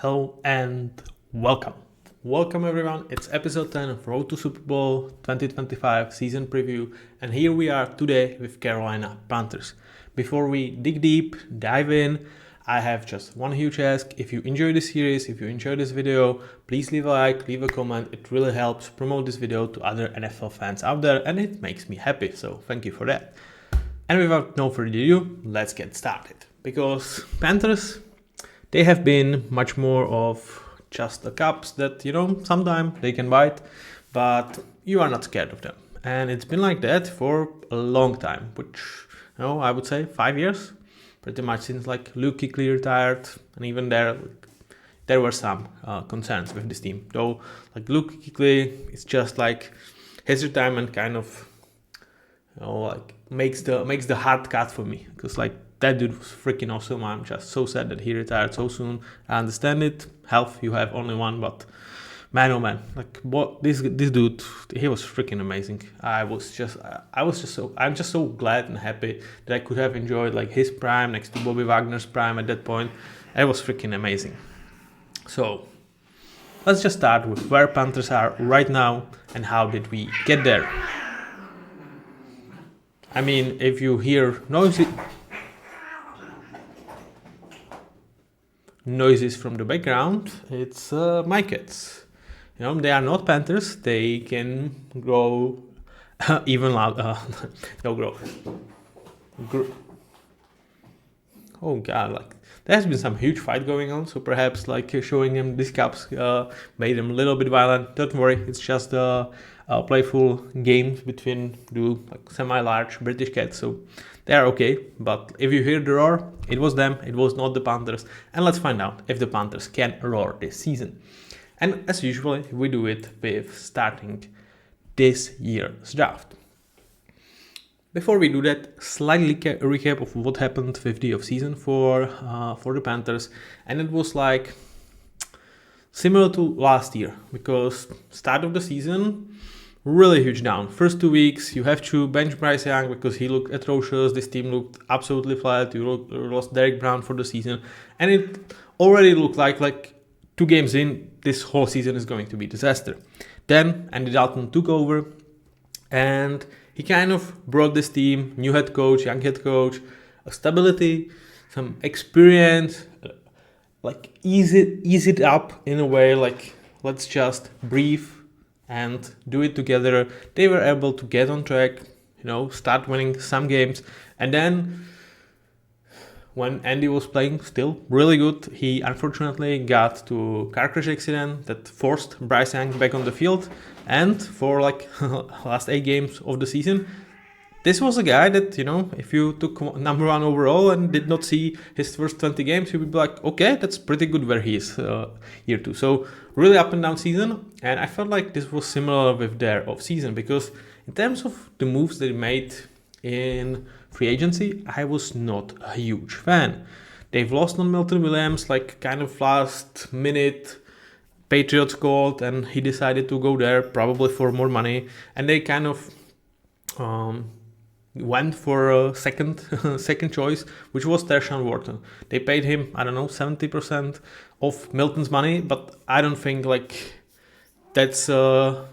Hello and welcome. Welcome everyone. It's episode 10 of Road to Superbowl 2025 season preview, and here we are today with Carolina Panthers. Before we dig deep, dive in, I have just one huge ask. If you enjoy this series, if you enjoy this video, please leave a like, leave a comment. It really helps promote this video to other NFL fans out there, and it makes me happy, so thank you for that. And without no further ado, let's get started. Because Panthers, they have been much more of just the cups that, sometimes they can bite, but you are not scared of them. And it's been like that for a long time, which, I would say 5 years, pretty much since like Luke Kuechly retired. And even there were some concerns with this team. Though like Luke Kuechly, it's just like his retirement kind of, makes the hard cut for me. Because like, that dude was freaking awesome. I'm just so sad that he retired so soon. I understand it. Health, you have only one, but man, oh man, like what this dude, he was freaking amazing. I'm just so glad and happy that I could have enjoyed like his prime next to Bobby Wagner's prime at that point. It was freaking amazing. So let's just start with where Panthers are right now and how did we get there. I mean, if you hear noises from the background, it's my cats. They are not Panthers. They can grow even louder. They'll grow. Oh god, like there has been some huge fight going on, so perhaps like showing them these cups made them a little bit violent. Don't worry, it's just a playful game between two like semi-large British cats, so they are okay. But if you hear the roar, it was them, it was not the Panthers. And let's find out if the Panthers can roar this season. And as usual, we do it with starting this year's draft. Before we do that, slightly recap of what happened with the offseason for the Panthers. And it was like similar to last year, because start of the season, really huge down. First 2 weeks, you have to bench Bryce Young because he looked atrocious. This team looked absolutely flat. You lost Derek Brown for the season. And it already looked like 2 games in, this whole season is going to be a disaster. Then Andy Dalton took over and he kind of brought this team, new head coach, young head coach, a stability, some experience, like ease it up in a way, like let's just breathe and do it together. They were able to get on track, start winning some games. And then when Andy was playing still really good, he unfortunately got to a car crash accident that forced Bryce Young back on the field. And for like last 8 games of the season, this was a guy that, if you took number 1 overall and did not see his first 20 games, you would be like, okay, that's pretty good where he is year 2. So really up and down season. And I felt like this was similar with their off season, because in terms of the moves they made in free agency, I was not a huge fan. They've lost on Milton Williams, like kind of last minute. Patriots called and he decided to go there, probably for more money. And they kind of went for a second choice, which was Tershawn Wharton. They paid him, 70% of Milton's money, but I don't think like that's the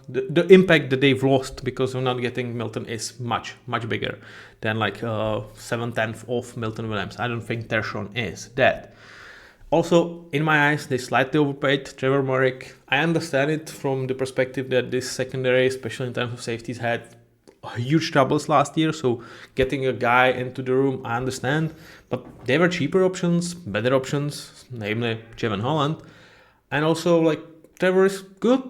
impact that they've lost because of not getting Milton is much bigger than like 7/10 of Milton Williams. I don't think Tershawn is that. Also, in my eyes, they slightly overpaid Trevor Murray. I understand it from the perspective that this secondary, especially in terms of safeties, had huge troubles last year. So getting a guy into the room, I understand. But there were cheaper options, better options, namely Jevon Holland. And also, like, Trevor is good.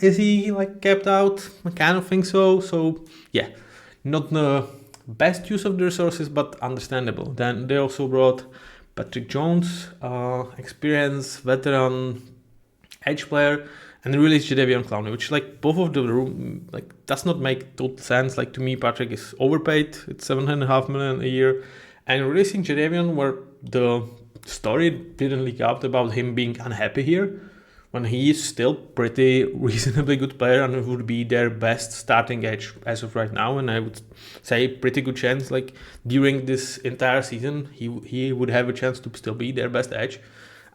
Is he, like, kept out? I kind of think so. So, yeah, not the best use of the resources, but understandable. Then they also brought Patrick Jones, experienced veteran edge player, and released Jadeveon Clowney, which like both of the room like does not make total sense. Like to me, Patrick is overpaid. It's $7.5 million a year, and releasing Jadeveon, where the story didn't leak out about him being unhappy here, when he is still pretty reasonably good player and would be their best starting edge as of right now. And I would say pretty good chance, like during this entire season, he would have a chance to still be their best edge.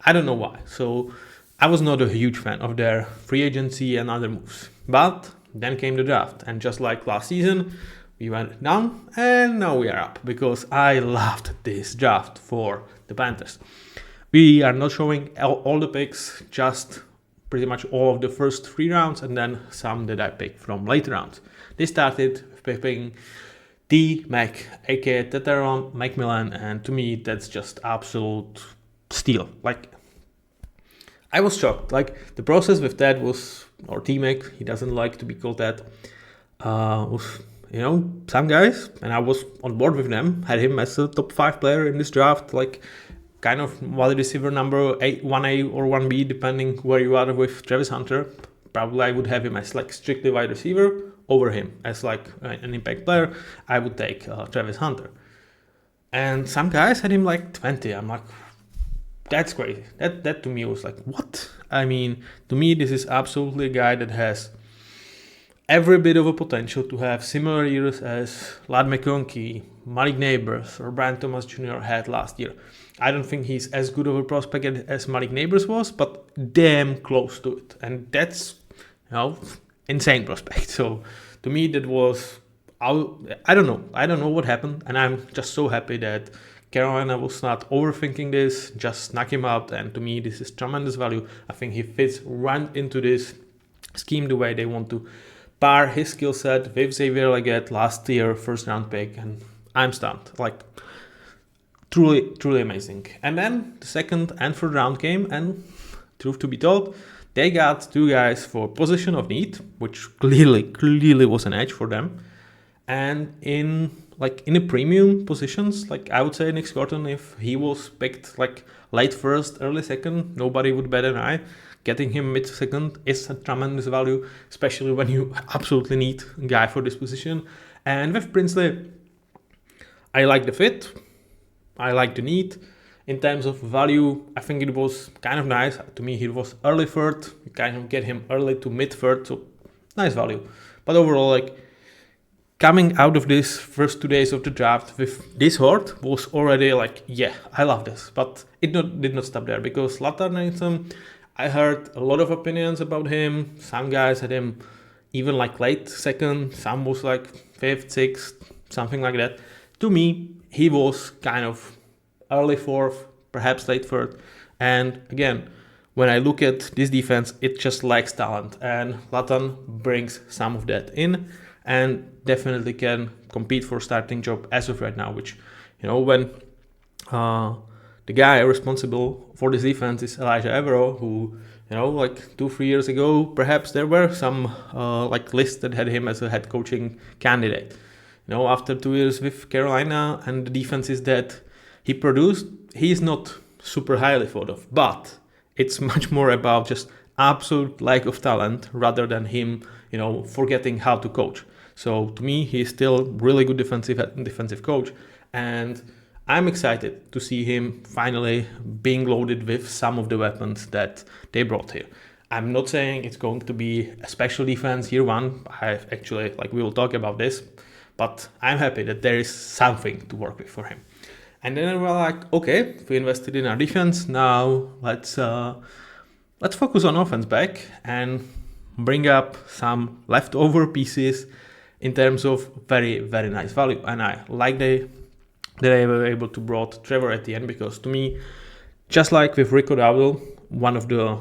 I don't know why. So I was not a huge fan of their free agency and other moves. But then came the draft, and just like last season, we went down and now we are up, because I loved this draft for the Panthers. We are not showing all the picks, just pretty much all of the first 3 rounds and then some that I picked from later rounds. They started picking T-Mac, aka Teteron, Macmillan, and to me that's just absolute steal. Like, I was shocked. Like, the process with that was, or T-Mac, he doesn't like to be called that, was, some guys, and I was on board with them, had him as a top 5 player in this draft, like kind of wide receiver number 1A or 1B, depending where you are with Travis Hunter. Probably I would have him as like strictly wide receiver over him as like an impact player. I would take Travis Hunter. And some guys had him like 20. I'm like, that's crazy. That to me was like, what? I mean, to me, this is absolutely a guy that has every bit of a potential to have similar years as Ladd McConkey, Malik Neighbors, or Brian Thomas Jr. had last year. I don't think he's as good of a prospect as Malik Neighbors was, but damn close to it. And that's, insane prospect. So to me, that was, I don't know what happened. And I'm just so happy that Carolina was not overthinking this, just snuck him out. And to me, this is tremendous value. I think he fits right into this scheme the way they want to pair his skill set with Xavier Legette, last year first round pick. And I'm stunned. Like, truly amazing. And then the second and third round came, and truth to be told, they got 2 guys for position of need, which clearly was an edge for them. And in a premium positions, like I would say Nick Scotton, if he was picked like late first, early second, nobody would bet an eye. Getting him mid second is a tremendous value, especially when you absolutely need a guy for this position. And with Princely, I like the fit. I like the need. In terms of value, I think it was kind of nice. To me, he was early third. You kind of get him early to mid third, so nice value. But overall, like, coming out of this first 2 days of the draft with this horde was already like, yeah, I love this. But it did not stop there, because Latar Nathan, I heard a lot of opinions about him. Some guys had him even like late second, some was like 5th, 6th, something like that. To me, he was kind of early 4th, perhaps late 3rd. And again, when I look at this defense, it just lacks talent. And Latan brings some of that in and definitely can compete for starting job as of right now, which, when the guy responsible for this defense is Elijah Evero, who, like 2-3 years ago, perhaps there were some lists that had him as a head coaching candidate. After 2 years with Carolina and the defenses that he produced, he's not super highly thought of. But it's much more about just absolute lack of talent rather than him, forgetting how to coach. So to me, he's still really good defensive coach. And I'm excited to see him finally being loaded with some of the weapons that they brought here. I'm not saying it's going to be a special defense year one. I've actually, we will talk about this. But I'm happy that there is something to work with for him. And then we're like, okay, we invested in our defense. Now let's focus on offense back and bring up some leftover pieces in terms of very, very nice value. And I like that they were able to brought Trevor Etienne, because to me, just like with Rico Dowdle, one of the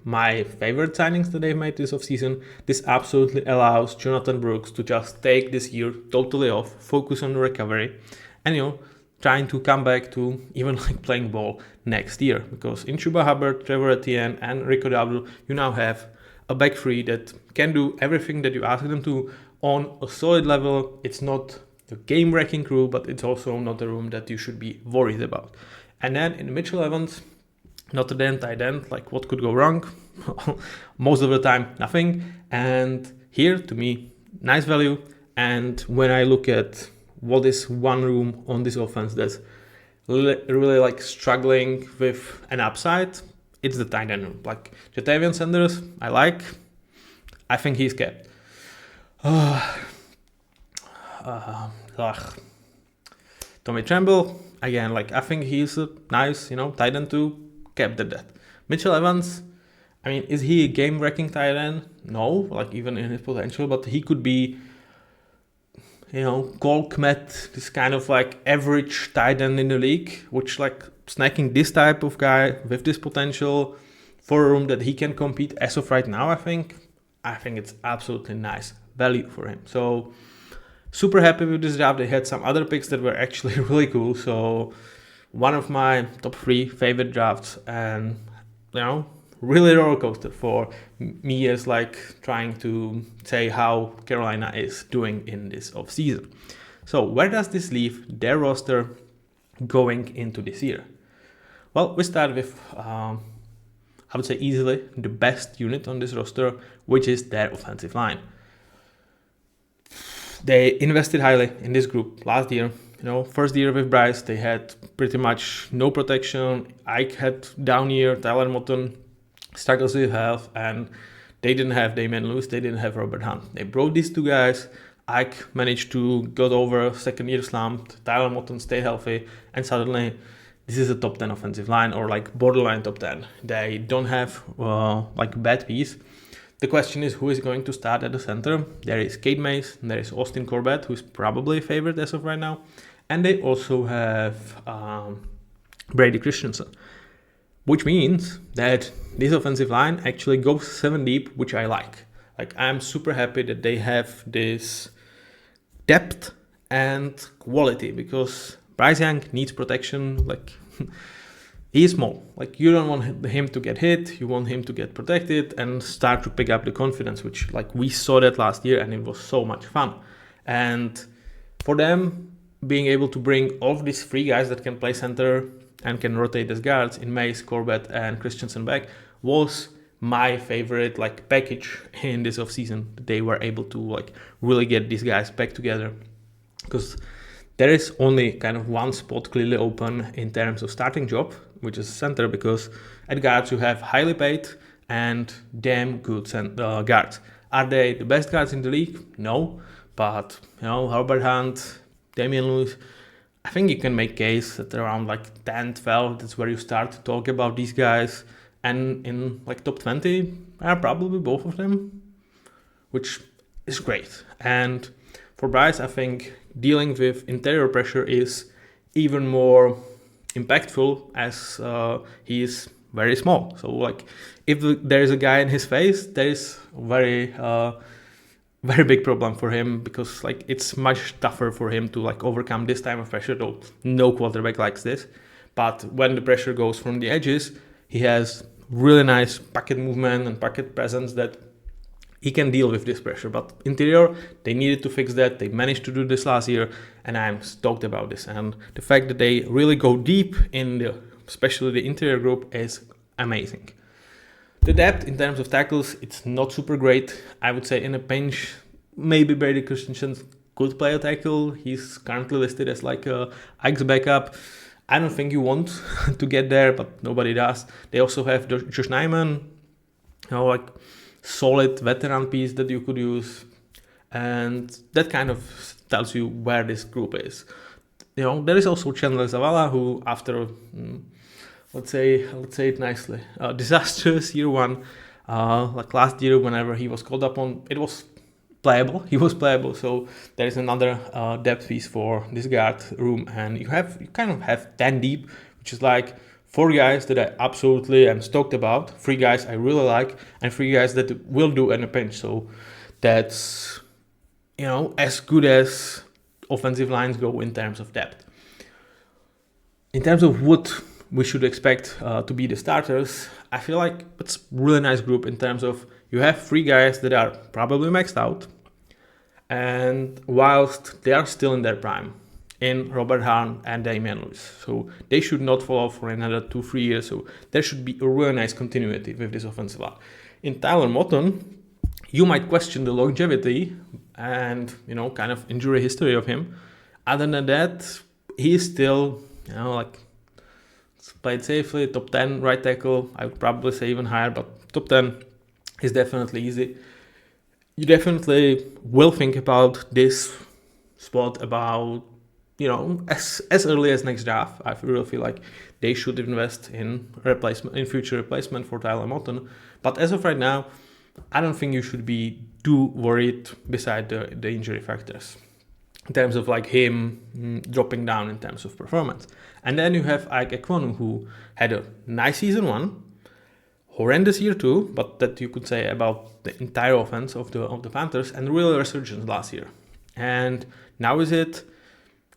my favorite signings that they've made this offseason, this absolutely allows Jonathan Brooks to just take this year totally off, focus on the recovery, and trying to come back to even playing ball next year. Because in Chuba Hubbard, Trevor Etienne, and Rico Dowdle, you now have a back three that can do everything that you ask them to on a solid level. It's not the game-wrecking crew, but it's also not a room that you should be worried about. And then in Mitchell Evans, Notre Dame tight end, what could go wrong? Most of the time, nothing. And here, to me, nice value. And when I look at what is one room on this offense that's really struggling with an upside, it's the tight end room. Jatavian Sanders, I think he's kept. Tommy Tremble, again, I think he's a nice, tight end too. kept at that. Mitchell Evans, I mean, is he a game-wrecking tight end? No, like even in his potential, but he could be, Cole Kmet, this kind of like average tight end in the league, which like snacking this type of guy with this potential for a room that he can compete as of right now, I think it's absolutely nice value for him. So super happy with this draft. They had some other picks that were actually really cool. So one of my top 3 favorite drafts, and really roller coaster for me as like trying to say how Carolina is doing in this offseason. So where does this leave their roster going into this year? Well, we start with, I would say easily the best unit on this roster, which is their offensive line. They invested highly in this group last year. First year with Bryce, they had pretty much no protection. Ike had down year, Tyler Moton struggles with health, and they didn't have Damian Lewis, they didn't have Robert Hunt. They brought these 2 guys. Ike managed to get over second year slump. Tyler Moton stayed healthy, and suddenly this is a top 10 offensive line, or like borderline top 10. They don't have like bad piece. The question is who is going to start at the center. There is Cade Mays, there is Austin Corbett, who is probably favored as of right now, and they also have Brady Christensen, which means that this offensive line actually goes 7 deep, which I like. Like, I'm super happy that they have this depth and quality, because Bryce Young needs protection. Like, he's small. Like, you don't want him to get hit. You want him to get protected and start to pick up the confidence, which like we saw that last year, and it was so much fun. And for them, being able to bring all of these 3 guys that can play center and can rotate as guards in Mays, Corbett, and Christensen back was my favorite like package in this offseason. They were able to like really get these guys back together, because there is only kind of one spot clearly open in terms of starting job, which is center, because at guards you have highly paid and damn good guards. Are they the best guards in the league? No, but Robert Hunt, Damian Lewis, I think you can make case that around like 10, 12, that's where you start to talk about these guys. And in like top 20 are probably both of them, which is great. And for Bryce, I think dealing with interior pressure is even more impactful, as he is very small. So like if there is a guy in his face, there is very big problem for him, because like it's much tougher for him to like overcome this type of pressure, though no quarterback likes this. But when the pressure goes from the edges, he has really nice pocket movement and pocket presence that he can deal with this pressure. But interior, they needed to fix that. They managed to do this last year, and I'm stoked about this. And the fact that they really go deep in especially the interior group, is amazing. The depth in terms of tackles, it's not super great. I would say in a pinch, maybe Brady Christensen could play a tackle. He's currently listed as like a Ike's backup. I don't think you want to get there, but nobody does. They also have Josh Nyman, like solid veteran piece that you could use, and that kind of tells you where this group is. There is also Chandler Zavala, who after let's say it nicely, disastrous year 1, like last year, whenever he was called upon, it was playable. He was playable, so there is another depth piece for this guard room, and you kind of have 10 deep, which is like 4 guys that I absolutely am stoked about, 3 guys I really like, and 3 guys that will do in a pinch. So that's as good as offensive lines go in terms of depth. In terms of what we should expect to be the starters, I feel like it's a really nice group in terms of you have 3 guys that are probably maxed out, and whilst they are still in their prime, in Robert Hunt and Damian Lewis. So they should not fall off for another 2-3 years. So there should be a really nice continuity with this offensive line. In Tyler Moton, you might question the longevity and kind of injury history of him. Other than that, he is still like played safely, top 10 right tackle. I would probably say even higher, but top 10 is definitely easy. You definitely will think about this spot about as early as next draft, I really feel like they should invest in future replacement for Tyler Moton. But as of right now, I don't think you should be too worried beside the injury factors in terms of like him dropping down in terms of performance. And then you have Ike Ekwonu, who had a nice season 1, horrendous year 2, but that you could say about the entire offense of the Panthers, and real resurgence last year. And now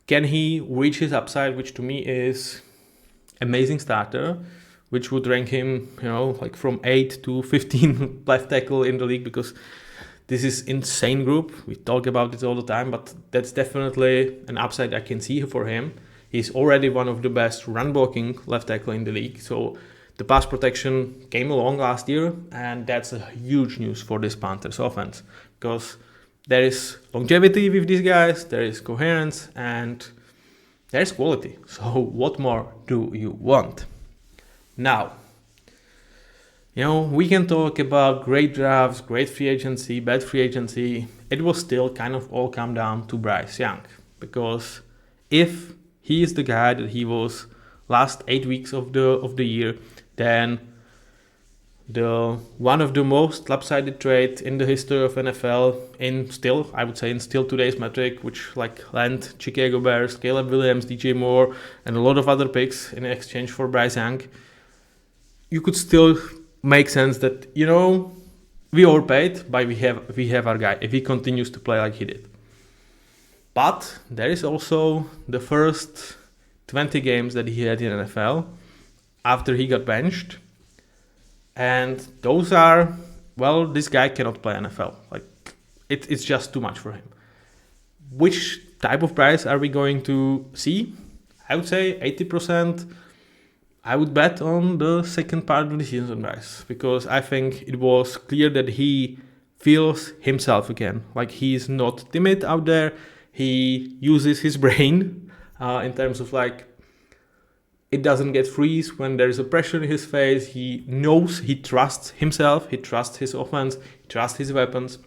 can he reach his upside, which to me is amazing starter, which would rank him, like from 8 to 15 left tackle in the league, because this is insane group. We talk about it all the time, but that's definitely an upside I can see for him. He's already one of the best run blocking left tackle in the league. So the pass protection came along last year, and that's a huge news for this Panthers offense, because there is longevity with these guys, there is coherence, and there is quality. So what more do you want? Now, we can talk about great drafts, great free agency, bad free agency. It will still kind of all come down to Bryce Young, because if he is the guy that he was last 8 weeks of the year, then one of the most lopsided trades in the history of NFL, in still today's metric, which like land Chicago Bears, Caleb Williams, DJ Moore, and a lot of other picks in exchange for Bryce Young, you could still make sense that we overpaid, but we have our guy if he continues to play like he did. But there is also the first 20 games that he had in NFL after he got benched. And those are, this guy cannot play NFL. Like, it's just too much for him. Which type of Bryce are we going to see? I would say 80%. I would bet on the second part of the season Bryce, because I think it was clear that he feels himself again. Like, he's not timid out there. He uses his brain in terms of like, it doesn't get freeze when there is a pressure in his face. He knows, he trusts himself, he trusts his offense, he trusts his weapons,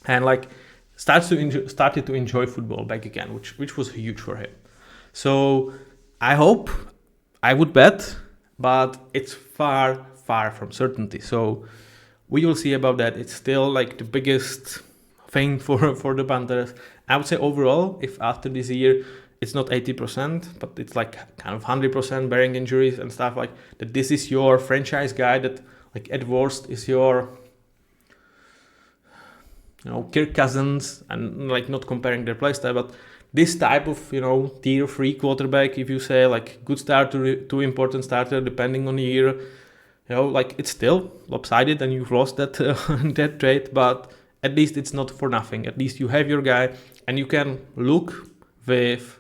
and like started to enjoy football back again, which was huge for him. So I would bet, but it's far from certainty. So we will see about that. It's still like the biggest thing for the Panthers. I would say overall, if after this year it's not 80%, but it's like kind of 100% bearing injuries and stuff like that, this is your franchise guy that like at worst is your Kirk Cousins, and like not comparing their play style, but this type of tier 3 quarterback, if you say like good starter to important starter depending on the year, like it's still lopsided and you've lost that that trade, but at least it's not for nothing. At least you have your guy, and you can look with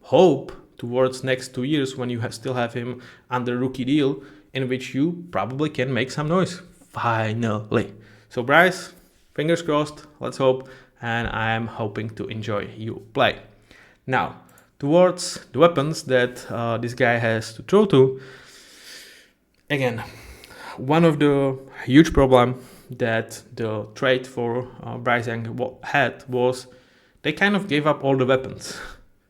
hope towards next 2 years when you still have him under rookie deal, in which you probably can make some noise finally. So Bryce, fingers crossed, let's hope, and I am hoping to enjoy you play. Now, towards the weapons that this guy has to throw to, again, one of the huge problem that the trade for Bryce Young had was they kind of gave up all the weapons.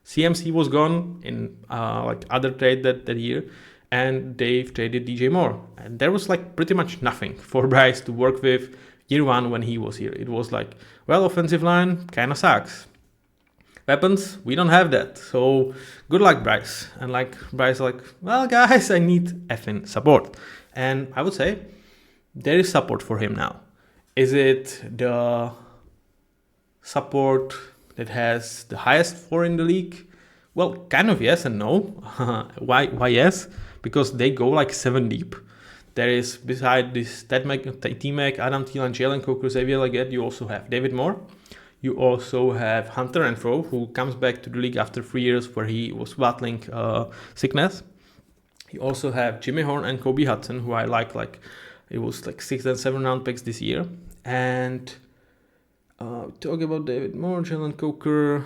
CMC was gone in like other trade that year, and they've traded DJ Moore, and there was like pretty much nothing for Bryce to work with year 1 when he was here. It was like, offensive line kind of sucks. Weapons, we don't have that. So good luck, Bryce. And like Bryce, like, guys, I need effing support. And I would say there is support for him now. Is it the support that has the highest floor in the league? Well, kind of yes and no. Why yes? Because they go like 7 deep. There is, beside this T-Mac, Adam Thielen, Jalen Coker, Xavier Legette, you also have David Moore. You also have Hunter Renfrow, who comes back to the league after 3 years where he was battling sickness. You also have Jimmy Horn and Kobe Hudson, who I like it was like 6th and 7th round picks this year. And talk about David Moore, Jalen Coker,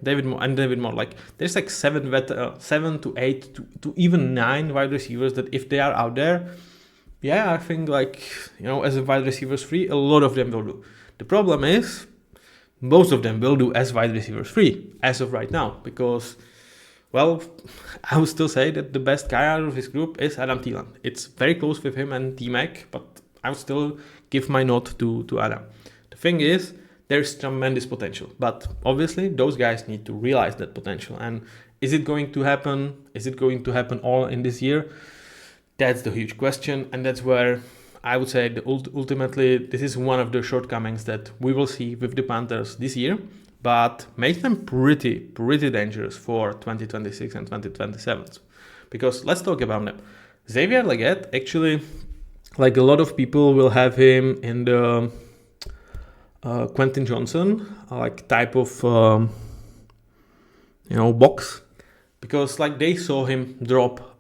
David Moore. Like there's like 7 to 8 to even 9 wide receivers that if they are out there, I think like as a wide receivers 3, a lot of them will do. The problem is most of them will do as wide receivers 3 as of right now, because, well, I would still say that the best guy out of this group is Adam Thielen. It's very close with him and T-Mac, but I would still give my nod to Adam. The thing is, there's tremendous potential, but obviously those guys need to realize that potential. And is it going to happen? Is it going to happen all in this year? That's the huge question, and that's where I would say that ultimately this is one of the shortcomings that we will see with the Panthers this year, but makes them pretty dangerous for 2026 and 2027. Because let's talk about them. Xavier Legette, actually, like a lot of people will have him in the Quentin Johnson like type of box, because like they saw him drop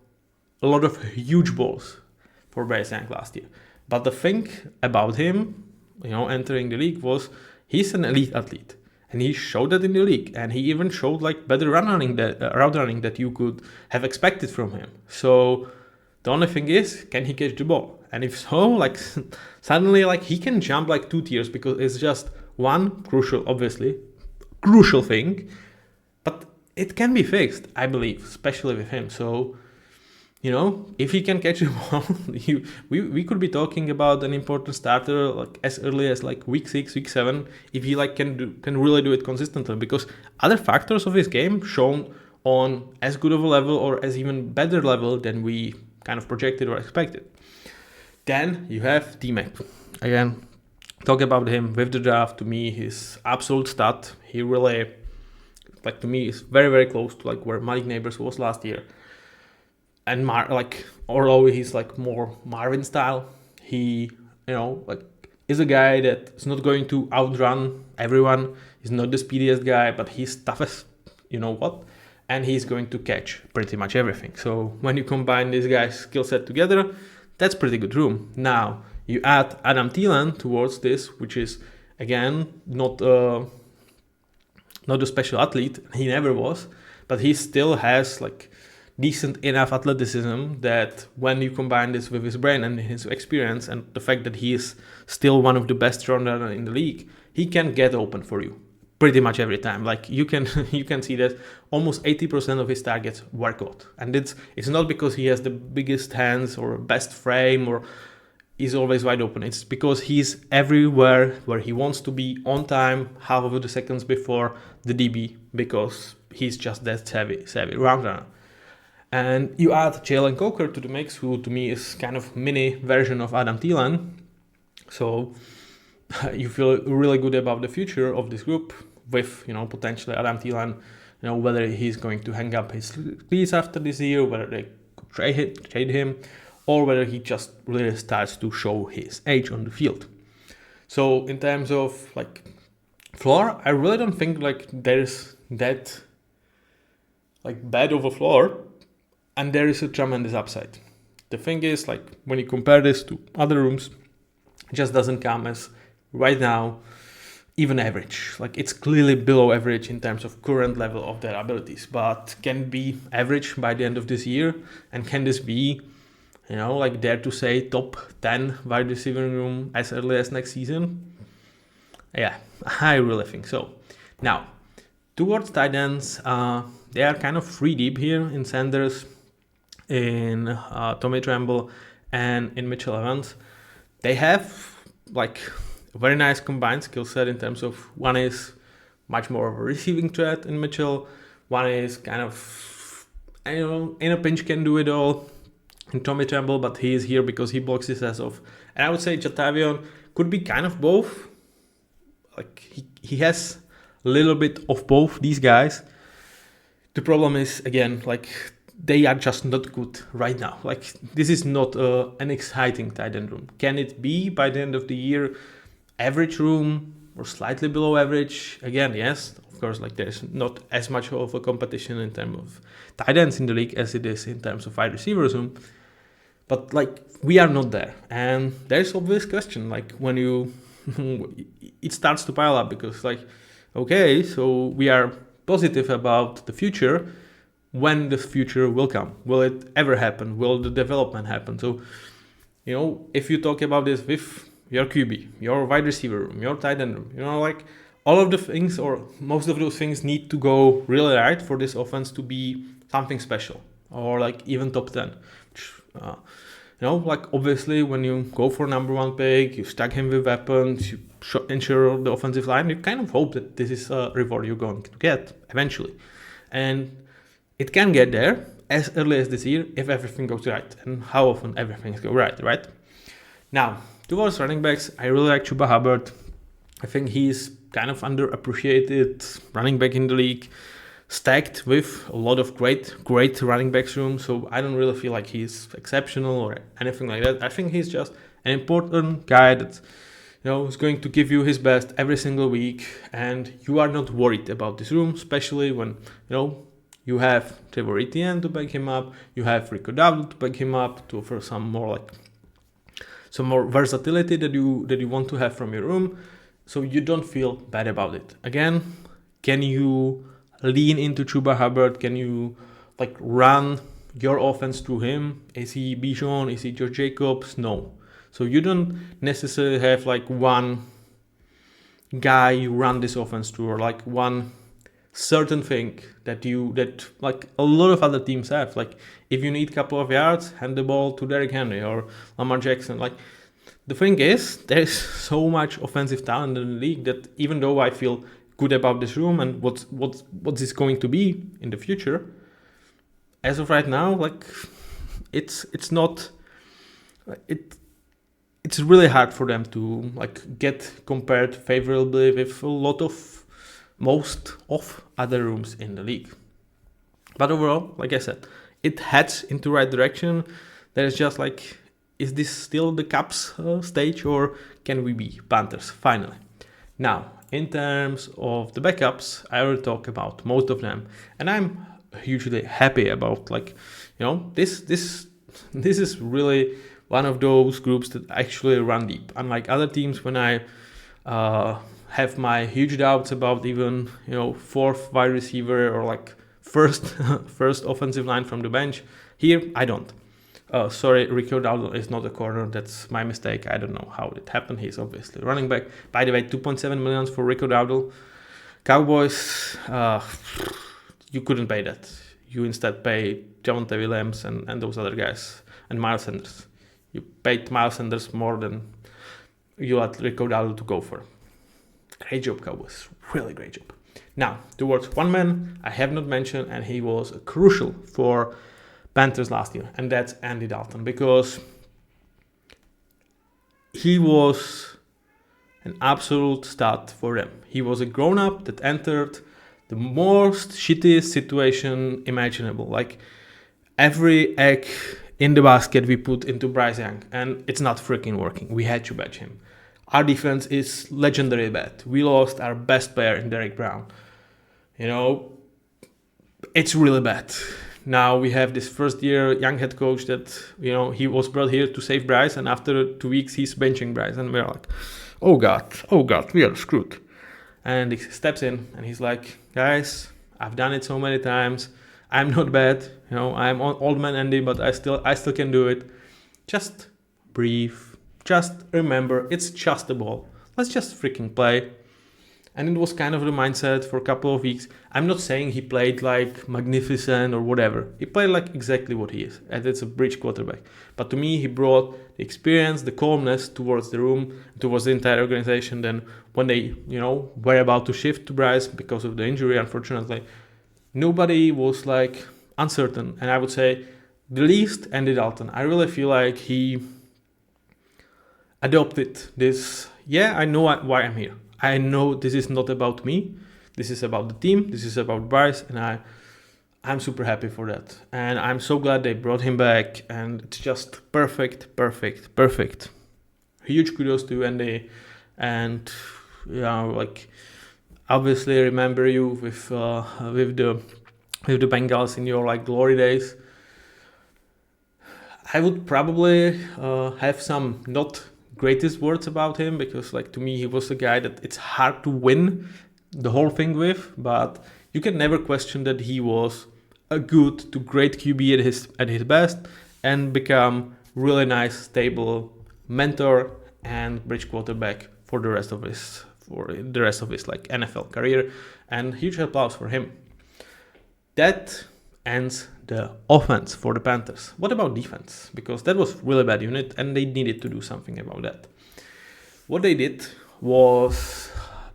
a lot of huge balls for Bryce Young last year. But the thing about him, entering the league was he's an elite athlete, and he showed that in the league, and he even showed like better route running that you could have expected from him. So the only thing is, can he catch the ball? And if so, like suddenly like he can jump like 2 tiers, because it's just one crucial thing, but it can be fixed, I believe, especially with him. So if he can catch the ball, we could be talking about an important starter like as early as like week 6, week 7, if he like can really do it consistently, because other factors of his game shown on as good of a level or as even better level than we kind of projected or expected. Then you have T-Mac. Again, talk about him with the draft. To me, he's absolute stud. He really, like, to me, is very, very close to like where Malik Neighbors was last year. And although he's like more Marvin style, he, is a guy that is not going to outrun everyone. He's not the speediest guy, but he's toughest, and he's going to catch pretty much everything. So when you combine these guys' skill set together, that's pretty good room. Now you add Adam Thielen towards this, which is again not a special athlete. He never was, but he still has like decent enough athleticism that when you combine this with his brain and his experience and the fact that he is still one of the best runners in the league, he can get open for you pretty much every time. Like you can see that almost 80% of his targets were caught, and it's not because he has the biggest hands or best frame or is always wide open. It's because he's everywhere where he wants to be on time, half of the seconds before the DB, because he's just that savvy round runner. And you add Jalen Coker to the mix, who to me is kind of mini version of Adam Thielen. So you feel really good about the future of this group with, potentially Adam Thielen, whether he's going to hang up his cleats after this year, whether they could trade him, or whether he just really starts to show his age on the field. So in terms of like floor, I really don't think like there's that like bad of a floor. And there is a tremendous upside. The thing is, like, when you compare this to other rooms, it just doesn't come as, right now, even average. Like, it's clearly below average in terms of current level of their abilities, but can be average by the end of this year. And can this be, dare to say, top 10 wide receiving room as early as next season? Yeah, I really think so. Now, towards tight ends, they are kind of 3 deep here in Sanders, in Tommy Tremble, and in Mitchell Evans. They have like a very nice combined skill set in terms of one is much more of a receiving threat in Mitchell, one is kind of, in a pinch can do it all in Tommy Tremble, but he is here because he blocks his ass off. And I would say Jatavion could be kind of both. Like he has a little bit of both these guys. The problem is, again, like they are just not good right now. Like this is not an exciting tight end room. Can it be by the end of the year average room or slightly below average? Again, yes, of course, like there's not as much of a competition in terms of tight ends in the league as it is in terms of wide receivers room. But like we are not there. And there's obvious question, like when you it starts to pile up, because like, okay, so we are positive about the future. When the future will come, will it ever happen? Will the development happen? So, if you talk about this with your QB, your wide receiver room, your tight end room, like all of the things, or most of those things, need to go really right for this offense to be something special, or like even top 10. Like obviously when you go for number 1 pick, you stack him with weapons, you ensure the offensive line, you kind of hope that this is a reward you're going to get eventually. And it can get there as early as this year if everything goes right. And how often everything goes right? Now, towards running backs, I really like Chuba Hubbard. I think he's kind of underappreciated running back in the league, stacked with a lot of great running backs room. So I don't really feel like he's exceptional or anything like that. I think he's just an important guy that is going to give you his best every single week, and you are not worried about this room, especially when you have Trevor Etienne to back him up, you have Rico Dowdle to back him up, to offer some more versatility that you want to have from your room, so you don't feel bad about it. Again, can you lean into Chuba Hubbard? Can you run your offense through him? Is he Bijan? Is he Josh Jacobs? No. So you don't necessarily have one guy you run this offense through, or one certain thing that a lot of other teams have. If you need a couple of yards, hand the ball to Derrick Henry or Lamar Jackson. The thing is, there is so much offensive talent in the league that even though I feel good about this room and what is going to be in the future, as of right now, it's not it's really hard for them to get compared favorably with most of other rooms in the league. But overall, like I said, it heads into the right direction. There's just is this still the Caps stage, or can we be Panthers finally? Now, in terms of the backups, I will talk about most of them, and I'm hugely happy about this is really one of those groups that actually run deep. Unlike other teams, when I have my huge doubts about even fourth wide receiver or first offensive line from the bench, here I don't. Sorry, Rico Dowdle is not a corner. That's my mistake. I don't know how it happened. He's obviously running back. By the way, 2.7 million for Rico Dowdle. Cowboys, you couldn't pay that. You instead pay Javonte Williams and those other guys, and Miles Sanders. You paid Miles Sanders more than you let Rico Dowdle to go for. Great job, Cowboys. Really great job. Now, towards one man I have not mentioned, and he was crucial for Panthers last year, and that's Andy Dalton, because he was an absolute stud for them. He was a grown-up that entered the most shittiest situation imaginable. Every egg in the basket we put into Bryce Young, and it's not freaking working. We had to bench him. Our defense is legendary bad. We lost our best player in Derrick Brown. It's really bad. Now we have this first-year young head coach that, he was brought here to save Bryce, and after 2 weeks he's benching Bryce, and we're like, oh God, we are screwed. And he steps in and he's like, guys, I've done it so many times. I'm not bad. I'm old man Andy, but I still can do it. Just breathe. Just remember, it's just a ball. Let's just freaking play. And it was kind of the mindset for a couple of weeks. I'm not saying he played magnificent or whatever. He played exactly what he is, and it's a bridge quarterback. But to me, he brought the experience, the calmness towards the room, towards the entire organization. Then when they, were about to shift to Bryce because of the injury, unfortunately, nobody was uncertain. And I would say the least Andy Dalton. I really feel like he adopted this. Yeah, I know why I'm here. I know this is not about me. This is about the team. This is about Bryce, and I'm super happy for that. And I'm so glad they brought him back, and it's just perfect. Huge kudos to Andy, and obviously remember you with the Bengals in your glory days. I would probably have some not greatest words about him, because to me he was a guy that it's hard to win the whole thing with, but you can never question that he was a good to great QB at his best, and become really nice, stable mentor and bridge quarterback for the rest of for the rest of his like NFL career, and huge applause for him. That ends the offense for the Panthers. What about defense? Because that was really bad unit and they needed to do something about that. What they did was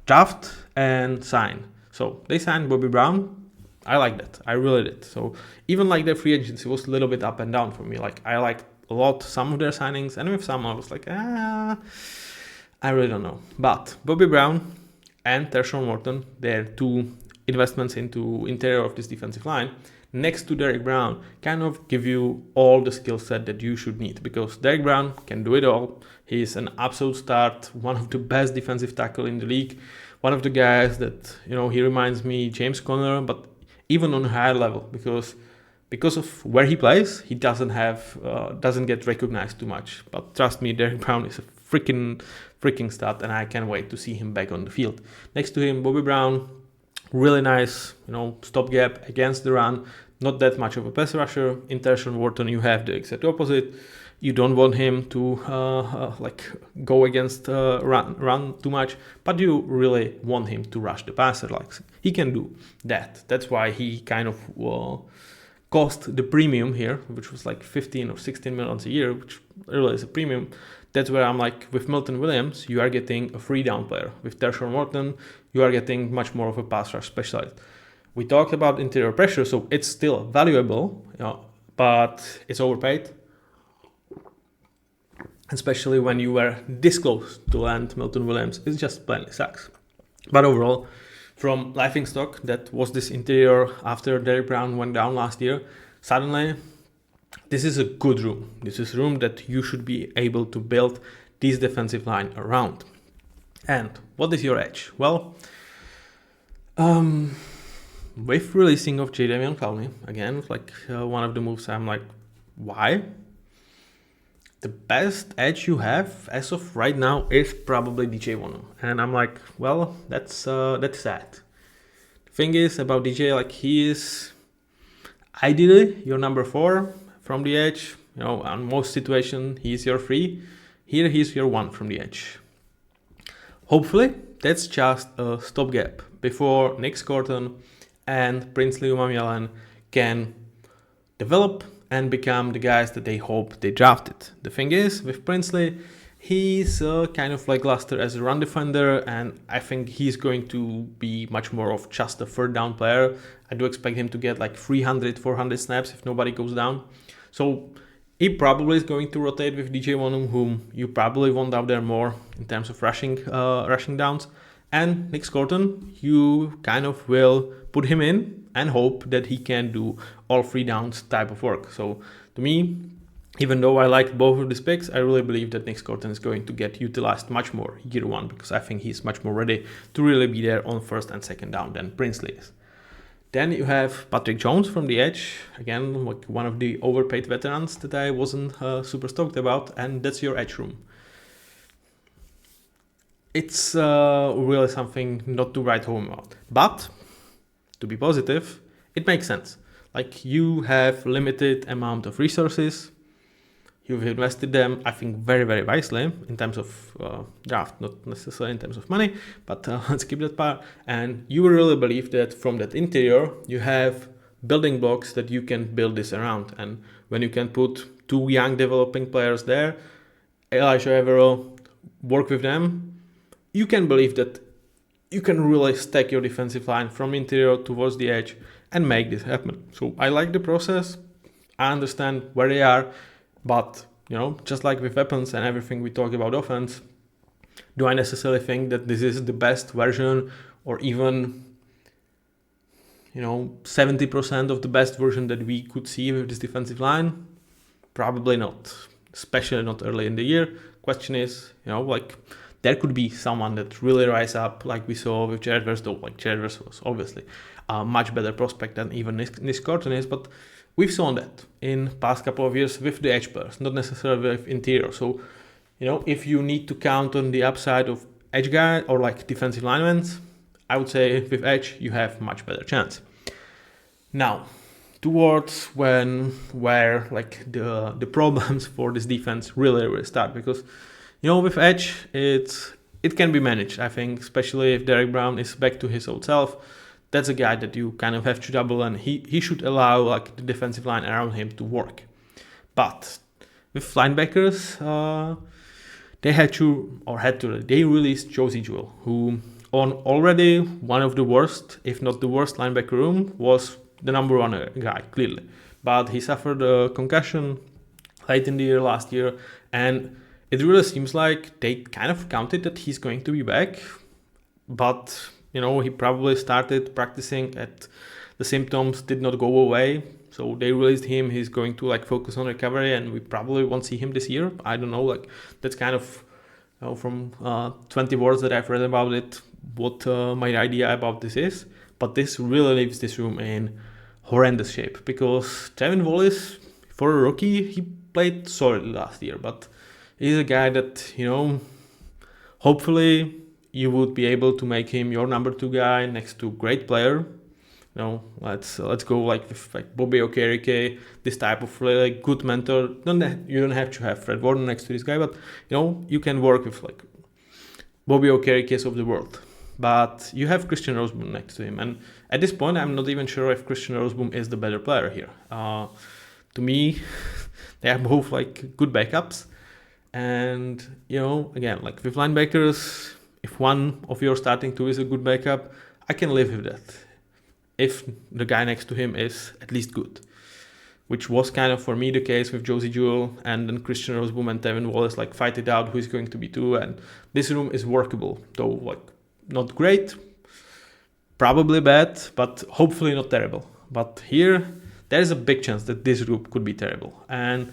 draft and sign. So they signed Bobby Brown. I like that. I really did. So even like their free agency was a little bit up and down for me. Like I liked a lot some of their signings, and with some I was like, I really don't know. But Bobby Brown and Tershawn Wharton, they're two investments into interior of this defensive line, next to Derrick Brown, kind of give you all the skill set that you should need, because Derrick Brown can do it all. He's an absolute start, one of the best defensive tackle in the league, one of the guys that, he reminds me James Conner, but even on a higher level, because of where he plays, he doesn't get recognized too much. But trust me, Derrick Brown is a freaking stud, and I can't wait to see him back on the field. Next to him, Bobby Brown, really nice, stopgap against the run, not that much of a pass rusher. In Tershawn Wharton, you have the exact opposite. You don't want him to go against run too much, but you really want him to rush the passer. Like he can do that. That's why he kind of cost the premium here, which was like 15 or 16 millions a year, which really is a premium. That's where I'm like, with Milton Williams, you are getting a free down player. With Tershawn Wharton, you are getting much more of a pass rush specialist. We talked about interior pressure, so it's still valuable, but it's overpaid. Especially when you were this close to land Milton Williams, it just plainly sucks. But overall, from laughingstock that was this interior after Derrick Brown went down last year, suddenly this is a good room. This is a room that you should be able to build this defensive line around. And what is your edge? Well, with releasing of Jadeveon Clowney, again, one of the moves, I'm like, why? The best edge you have as of right now is probably DJ Wonnum. And I'm like, well, that's sad. The thing is about DJ, he is ideally your number 4 from the edge. On most situations, he's your 3. Here, he's your 1 from the edge. Hopefully, that's just a stopgap before Nick Scotton and Princely Umanmielen can develop and become the guys that they hope they drafted. The thing is, with Princely, he's kind of lackluster as a run defender, and I think he's going to be much more of just a third down player. I do expect him to get 300, 400 snaps if nobody goes down. So he probably is going to rotate with DJ Wonnum, whom you probably want out there more in terms of rushing downs. And Nick Scotton, you kind of will put him in and hope that he can do all 3 downs type of work. So to me, even though I liked both of these picks, I really believe that Nick Scotton is going to get utilized much more year 1, because I think he's much more ready to really be there on first and second down than Princely is. Then you have Patrick Jones from the edge, again, one of the overpaid veterans that I wasn't super stoked about, and that's your edge room. It's really something not to write home about. But, to be positive, it makes sense. You have limited amount of resources, you've invested them, I think, very, very wisely in terms of draft, not necessarily in terms of money, but let's keep that part. And you really believe that from that interior, you have building blocks that you can build this around. And when you can put 2 young developing players there, Elijah Evero, work with them, you can believe that you can really stack your defensive line from interior towards the edge and make this happen. So I like the process. I understand where they are, but just like with weapons and everything we talk about offense, do I necessarily think that this is the best version, or even 70% of the best version that we could see with this defensive line? Probably not, especially not early in the year. Question is, there could be someone that really rise up, like we saw with Jared Verse, though Jared Verse was obviously a much better prospect than even Nick Scotton is, but we've seen that in past couple of years with the edge players, not necessarily with interior. So, if you need to count on the upside of edge guy or defensive linemen, I would say with edge you have much better chance. Now, towards where the problems for this defense really start, because with edge, it's it can be managed, I think, especially if Derek Brown is back to his old self. That's a guy that you kind of have to double, and he should allow like the defensive line around him to work. But with linebackers, they released Josie Jewell, who on already one of the worst, if not the worst linebacker room, was the number one guy, clearly. But he suffered a concussion late in the year last year, and it really seems like they kind of counted that he's going to be back, but he probably started practicing at the symptoms did not go away, so they released him. He's going to like focus on recovery, and we probably won't see him this year. I don't know, like that's kind of from 20 words that I've read about it, what my idea about this is. But this really leaves this room in horrendous shape, because Trevin Wallace, for a rookie, he played solidly last year, but he's a guy that hopefully you would be able to make him your number 2 guy next to great player. Let's go like with like Bobby Okereke, this type of really good mentor. You don't have to have Fred Warner next to this guy, but you can work with like Bobby Okerekes of the world. But you have Christian Roseboom next to him, and at this point, I'm not even sure if Christian Roseboom is the better player here. To me, they are both like good backups, and again, like with linebackers, if one of your starting 2 is a good backup, I can live with that, if the guy next to him is at least good, which was kind of for me the case with Josie Jewell, and then Christian Roseboom and Tevin Wallace like fight it out who is going to be 2, and this room is workable, though like not great, probably bad, but hopefully not terrible. But here, there is a big chance that this group could be terrible, and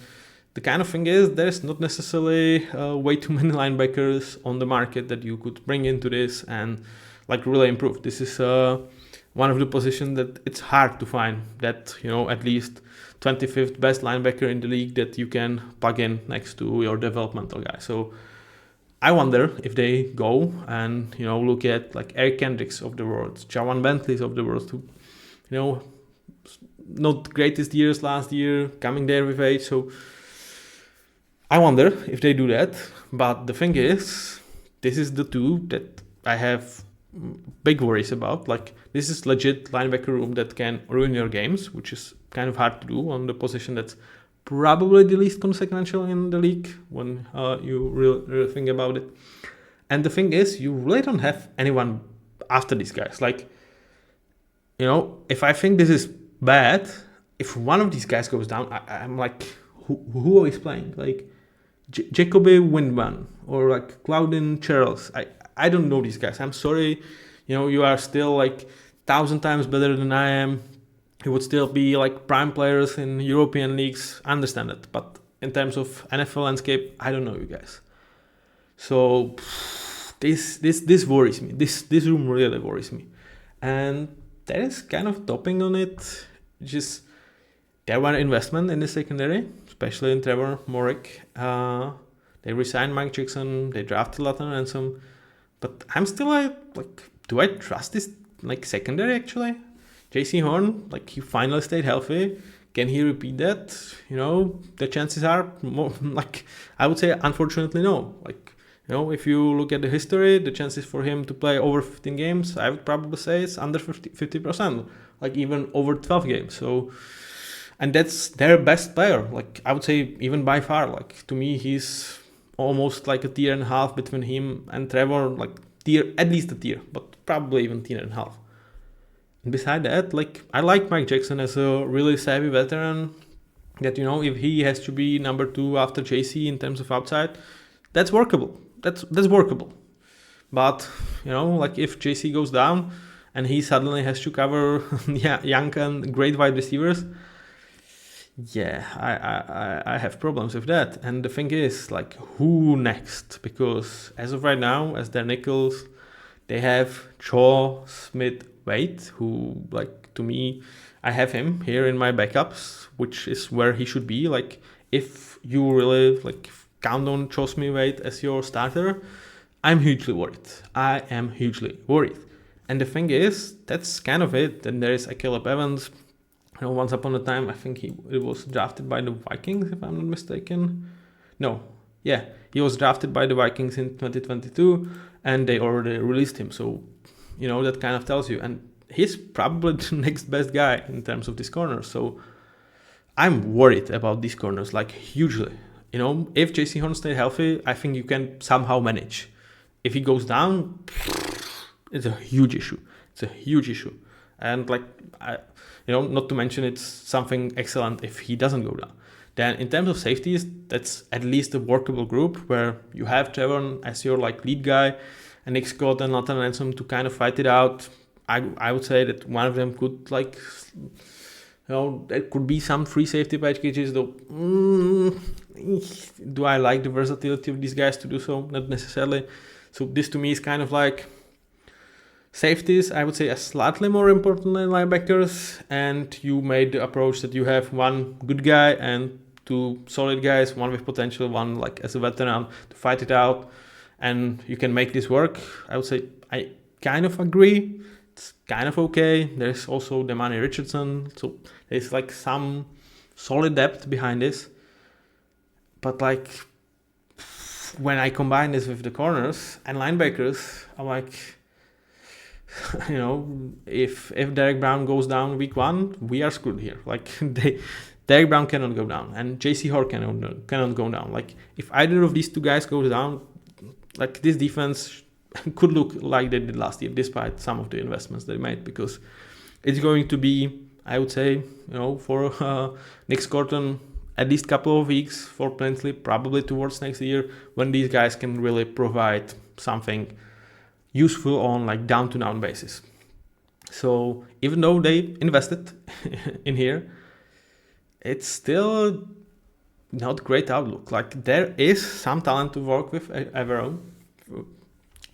the kind of thing is, there's not necessarily way too many linebackers on the market that you could bring into this and like really improve. This is one of the positions that it's hard to find that, at least 25th best linebacker in the league that you can plug in next to your developmental guy. So I wonder if they go and, look at like Eric Kendricks of the world, Jawan Bentleys of the world, who, not greatest years last year, coming there with age. So I wonder if they do that, but the thing is, this is the 2 that I have big worries about. Like, this is legit linebacker room that can ruin your games, which is kind of hard to do on the position that's probably the least consequential in the league when you really think about it. And the thing is, you really don't have anyone after these guys. Like, if I think this is bad, if one of these guys goes down, I'm like, who is playing? Like, Jacoby Windman or like Claudin Charles. I don't know these guys. I'm sorry. You are still like 1,000 times better than I am. You would still be like prime players in European leagues. I understand it. But in terms of NFL landscape, I don't know you guys. So this worries me. This room really worries me. And there is kind of topping on it. Just there were investment in the secondary, especially in Trevor Morick. They resigned Mike Jackson. They drafted Latan Ransom. But I'm still like, do I trust this like secondary actually? JC Horn, like he finally stayed healthy. Can he repeat that? The chances are more like, I would say unfortunately no. Like, if you look at the history, the chances for him to play over 15 games, I would probably say it's under 50%, like even over 12 games. So, and that's their best player. Like I would say even by far, like to me, he's almost like a tier and a half between him and Trevor, like at least a tier, but probably even tier and a half. And beside that, like I like Mike Jackson as a really savvy veteran that, if he has to be number 2 after JC in terms of outside, that's workable. That's workable. But, like if JC goes down and he suddenly has to cover young and great wide receivers, I have problems with that. And the thing is, like, who next? Because as of right now, as their nickels, they have Shaw Smith-Waite, who, like, to me, I have him here in my backups, which is where he should be. Like, if you really, like, count on Shaw Smith-Waite as your starter, I'm hugely worried. I am hugely worried. And the thing is, that's kind of it. Then there is Caleb Evans. Once upon a time, I think he was drafted by the Vikings, if I'm not mistaken. No, Yeah, he was drafted by the Vikings in 2022 and they already released him. So, that kind of tells you. And he's probably the next best guy in terms of these corners. So I'm worried about these corners, like hugely. If JC Horn stays healthy, I think you can somehow manage. If he goes down, it's a huge issue. It's a huge issue. And not to mention it's something excellent if he doesn't go down. Then in terms of safeties, that's at least a workable group where you have Trevor as your lead guy and Nick Scott and Nathan Ransom to kind of fight it out. I would say that one of them could there could be some free safety packages though. Do I like the versatility of these guys to do so? Not necessarily. So this to me is kind of like safeties, I would say, are slightly more important than linebackers, and you made the approach that you have one good guy and two solid guys, one with potential, one as a veteran to fight it out, and you can make this work. I would say I kind of agree. It's kind of okay. There's also Demani Richardson, so there's some solid depth behind this. But when I combine this with the corners and linebackers, I'm if Derek Brown goes down week 1, we are screwed here. Derek Brown cannot go down, and JC Horn cannot go down. If either of these two guys goes down, this defense could look like they did last year, despite some of the investments they made, because it's going to be, I would say, for Nick Scotton, at least a couple of weeks, for Prinsley, probably towards next year, when these guys can really provide something useful on down-to-down basis. So even though they invested in here, it's still not great outlook. There is some talent to work with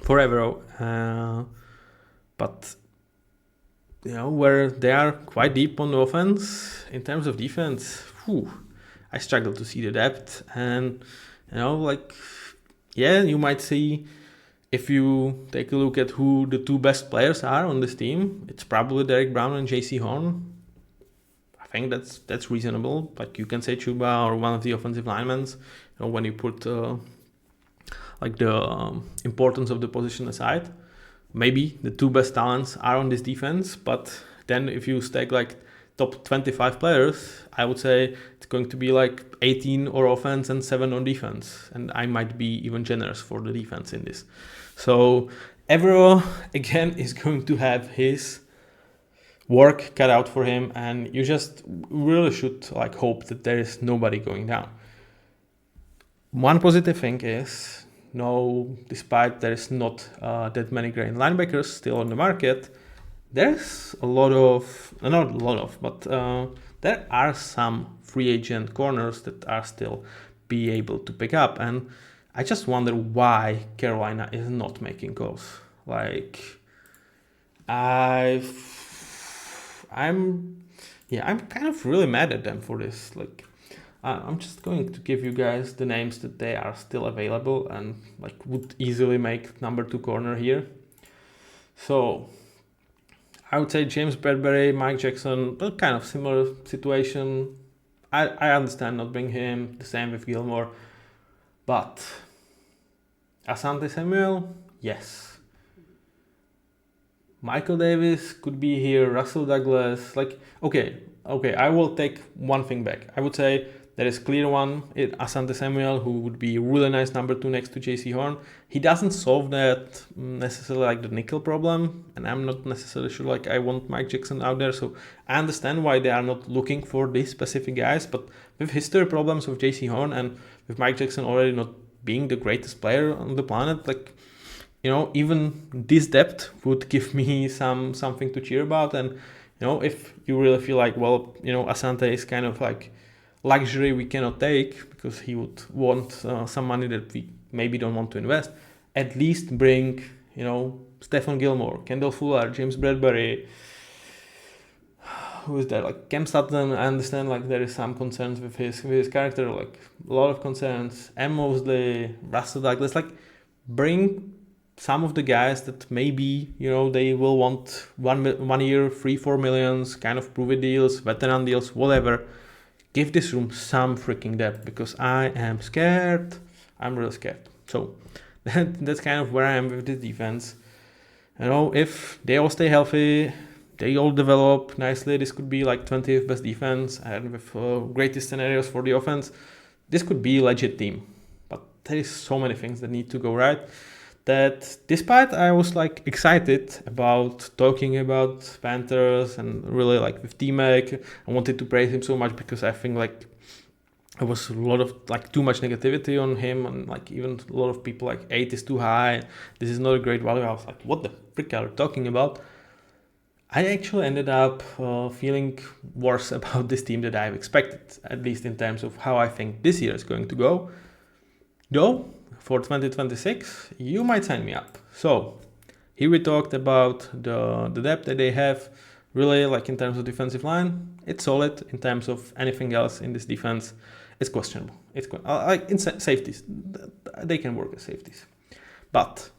for Evero, but where they are quite deep on the offense, in terms of defense, I struggle to see the depth. And you might see, if you take a look at who the two best players are on this team, it's probably Derek Brown and JC Horn. I think that's reasonable. You can say Chuba or one of the offensive linemen, when you put the importance of the position aside. Maybe the two best talents are on this defense, but then if you stack top 25 players, I would say it's going to be 18 on offense and 7 on defense. And I might be even generous for the defense in this. So Evero, again, is going to have his work cut out for him. And you just really should hope that there is nobody going down. One positive thing is, despite there is not that many great linebackers still on the market, there's there are some free agent corners that are still be able to pick up, and I just wonder why Carolina is not making calls. I'm kind of really mad at them for this. I'm just going to give you guys the names that they are still available and would easily make number 2 corner here. So I would say James Bradbury, Mike Jackson, kind of similar situation. I understand not bringing him, the same with Gilmore. But Asante Samuel, yes. Michael Davis could be here, Russell Douglas. Okay, I will take one thing back. I would say there is clear one, Asante Samuel, who would be a really nice number 2 next to JC Horn. He doesn't solve that necessarily the nickel problem, and I'm not necessarily sure I want Mike Jackson out there. So I understand why they are not looking for these specific guys, but with history problems with JC Horn and with Mike Jackson already not being the greatest player on the planet, even this depth would give me something to cheer about. And if you really feel Asante is kind of luxury we cannot take because he would want some money that we maybe don't want to invest, at least bring Stephon Gilmore, Kendall Fuller, James Bradbury, who is there, Cam Sutton. I understand there is some concerns with his character, a lot of concerns. M. Mosley, Russell Douglas, bring some of the guys that maybe they will want 1 year, 3-4 millions, kind of prove it deals, veteran deals, whatever. Give this room some freaking depth, because I am scared I'm really scared. So that's kind of where I am with this defense. If they all stay healthy, they all develop nicely, this could be like 20th best defense, and with greatest scenarios for the offense, this could be a legit team. But there is so many things that need to go right, that despite I was like excited about talking about Panthers and really like with T-Mac, I wanted to praise him so much because I think like there was a lot of like too much negativity on him, and like even a lot of people like 8 is too high, this is not a great value. I was like, what the frick are you talking about? I actually ended up feeling worse about this team than I've expected, at least in terms of how I think this year is going to go. Though, for 2026, you might sign me up. So, here we talked about the depth that they have, really like in terms of defensive line, it's solid. In terms of anything else in this defense, it's questionable. In safeties, they can work as safeties. But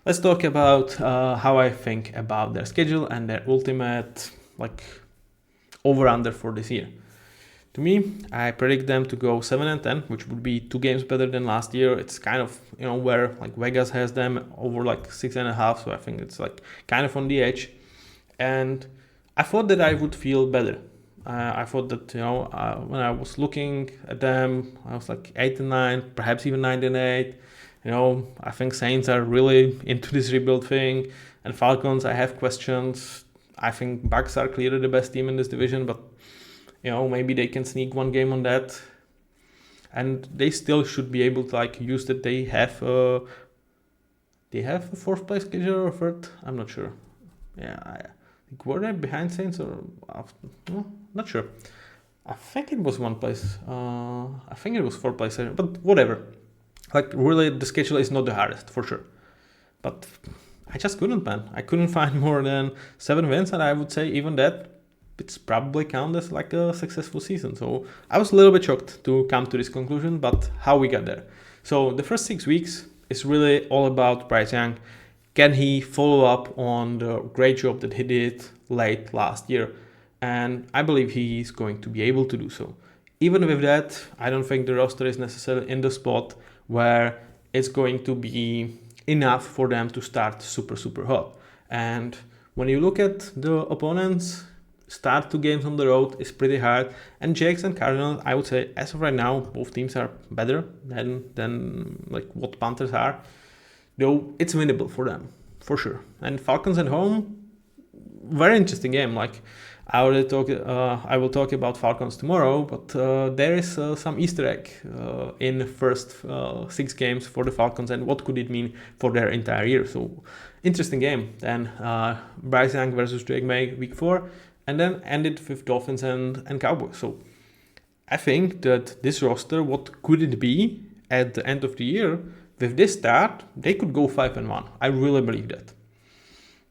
let's talk about how I think about their schedule and their ultimate like over-under for this year. To me, I predict them to go 7-10, which would be 2 games better than last year. It's kind of where like Vegas has them over like 6.5, so I think it's like kind of on the edge. And I thought that I would feel better. I thought that when I was looking at them, I was like 8-9, perhaps even 9-8. I think Saints are really into this rebuild thing, and Falcons, I have questions. I think Bucks are clearly the best team in this division, but maybe they can sneak one game on that, and they still should be able to like use that they have a 4th place schedule or 3rd. I'm not sure. Were they behind Saints or after? No, not sure. I think it was 1 place. I think it was 4th place, but whatever. Like really, the schedule is not the hardest for sure, but I just couldn't, man. I couldn't find more than 7 wins, and I would say even that it's probably counted as like a successful season. So I was a little bit shocked to come to this conclusion, but how we got there. So the first 6 weeks is really all about Bryce Young. Can he follow up on the great job that he did late last year? And I believe he is going to be able to do so. Even with that, I don't think the roster is necessarily in the spot where it's going to be enough for them to start super hot. And when you look at the opponents, start 2 games on the road is pretty hard. And Jags and Cardinals, I would say as of right now, both teams are better than like what Panthers are. Though it's winnable for them, for sure. And Falcons at home, very interesting game. Like I will talk about Falcons tomorrow, but there is some Easter egg in the first 6 games for the Falcons, and what could it mean for their entire year? So interesting game. Then Bryce Young versus GMaty week 4, and then ended with Dolphins and Cowboys. So I think that this roster, what could it be at the end of the year? With this start, they could go 5-1. I really believe that.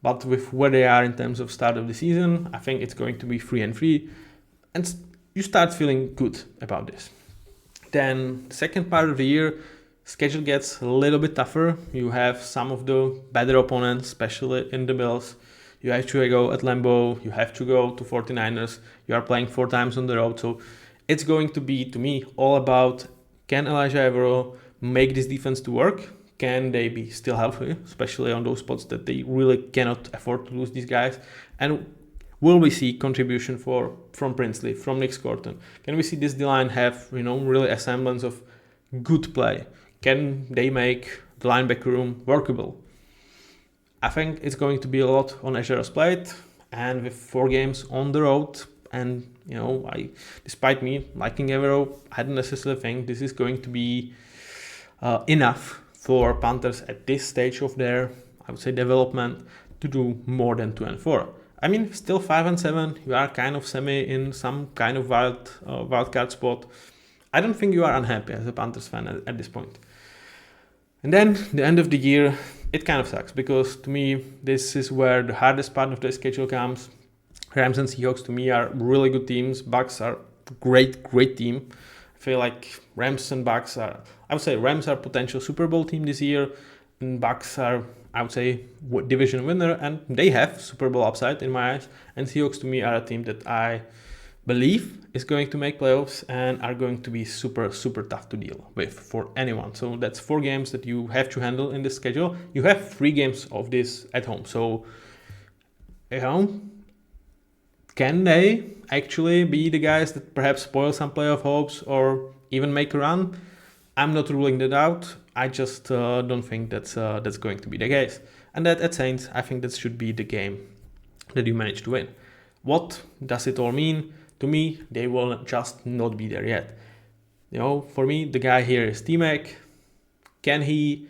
But with where they are in terms of start of the season, I think it's going to be 3-3. And you start feeling good about this. Then the second part of the year, schedule gets a little bit tougher. You have some of the better opponents, especially in the Bills. You have to go at Lambeau. You have to go to 49ers. You are playing 4 times on the road. So it's going to be, to me, all about can Elijah Evero make this defense to work? Can they be still healthy, especially on those spots that they really cannot afford to lose these guys? And will we see contribution from Princely, from Nick Scorton? Can we see this D-line have really a semblance of good play? Can they make the linebacker room workable? I think it's going to be a lot on Agero's plate, and with 4 games on the road, and despite me liking Evero, I don't necessarily think this is going to be enough for Panthers at this stage of their, I would say, development to do more than 2-4. I mean, still 5-7, you are kind of in some kind of wild card spot. I don't think you are unhappy as a Panthers fan at this point. And then the end of the year, it kind of sucks, because to me, this is where the hardest part of the schedule comes. Rams and Seahawks to me are really good teams. Bucks are great team. I feel like Rams and Bucks are, I would say Rams are potential Super Bowl team this year, and Bucks are, I would say, division winner, and they have Super Bowl upside in my eyes. And Seahawks to me are a team that I believe is going to make playoffs and are going to be super, super tough to deal with for anyone. So that's 4 games that you have to handle in this schedule. You have 3 games of this at home. So, can they actually be the guys that perhaps spoil some playoff hopes or even make a run? I'm not ruling that out. I just don't think that's going to be the case. And that at Saints, I think that should be the game that you manage to win. What does it all mean? To me, they will just not be there yet. For me, the guy here is T-Mac. Can he,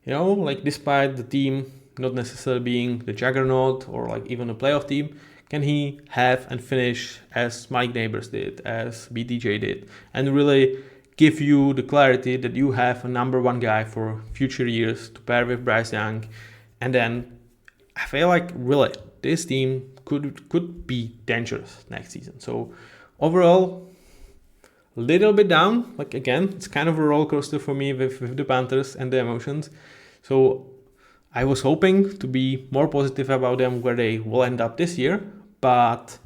despite the team not necessarily being the juggernaut or even a playoff team, can he have and finish as Mike Neighbors did, as BTJ did, and really give you the clarity that you have a number 1 guy for future years to pair with Bryce Young? And then I feel like really this team could be dangerous next season. So overall, a little bit down. Again, it's kind of a roller coaster for me with the Panthers and the emotions. So I was hoping to be more positive about them where they will end up this year, but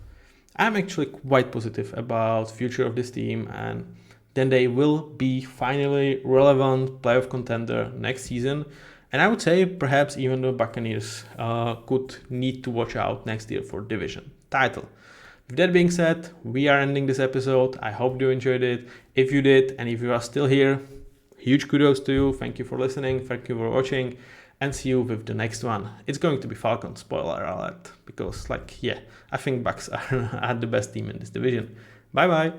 I'm actually quite positive about future of this team, and then they will be finally relevant playoff contender next season. And I would say perhaps even the Buccaneers could need to watch out next year for division title. With that being said, we are ending this episode. I hope you enjoyed it. If you did, and if you are still here, huge kudos to you. Thank you for listening. Thank you for watching. And see you with the next one. It's going to be Falcons, spoiler alert. Because I think Bucs are the best team in this division. Bye bye.